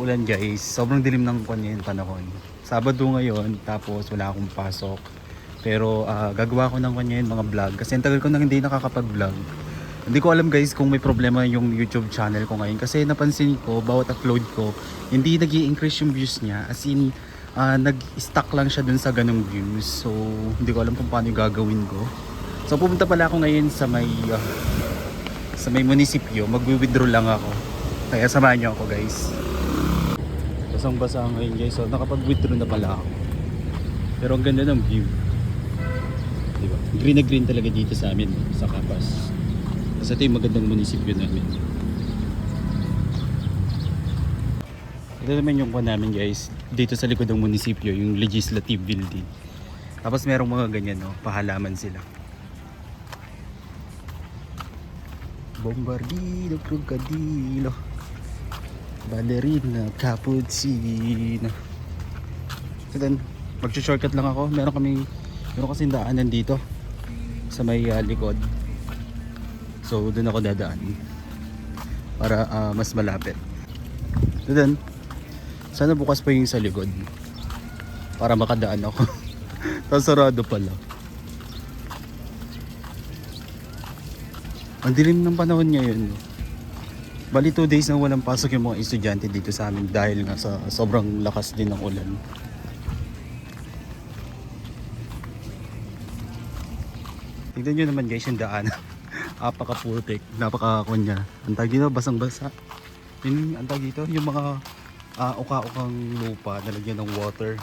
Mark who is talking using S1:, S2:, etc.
S1: ulan guys. Sobrang dilim ng panahon. Sabado ngayon, tapos wala akong pasok. Pero gagawa ko ng mga vlog. Kasi ang tagal ko nang hindi nakakapag-vlog. Hindi ko alam guys kung may problema yung YouTube channel ko ngayon. Kasi napansin ko, bawat upload ko, hindi nag-i-increase yung views niya. As in, nag-stuck lang siya dun sa ganong views. So, hindi ko alam kung paano yung gagawin ko. So, pupunta pala ako ngayon sa may munisipyo. Mag-withdraw lang ako. Kaya samahan niyo ako guys. Basang-basa ngayon guys. So, nakapag-withdraw na pala ako. Pero ang ganda ng view. Diba? Green na green talaga dito sa amin, sa Capas. Kasi ito yung magandang munisipyo namin. Ito naman yung namin guys, dito sa likod ng munisipyo, yung legislative building. Tapos merong mga ganyan, no? Pahalaman sila. Bombardino, crocodilo, ballerina, cappuccino. So then, mag-shortcut lang ako. Meron kasing daanan dito sa may likod. So doon ako dadaan para mas malapit. So then, sana bukas pa yung sa likod para makadaan ako. Tapos sarado pala. Ang dilim ng panahon ngayon. Bali 2 days na walang pasok yung mga estudyante dito sa amin dahil nga sa sobrang lakas din ng ulan. Tignan nyo naman guys yung daan. Napaka-putik, napaka-kunya. Ang tawag dito, basang-basa. Ang tawag dito, yung mga uka-ukang lupa nalagyan ng water.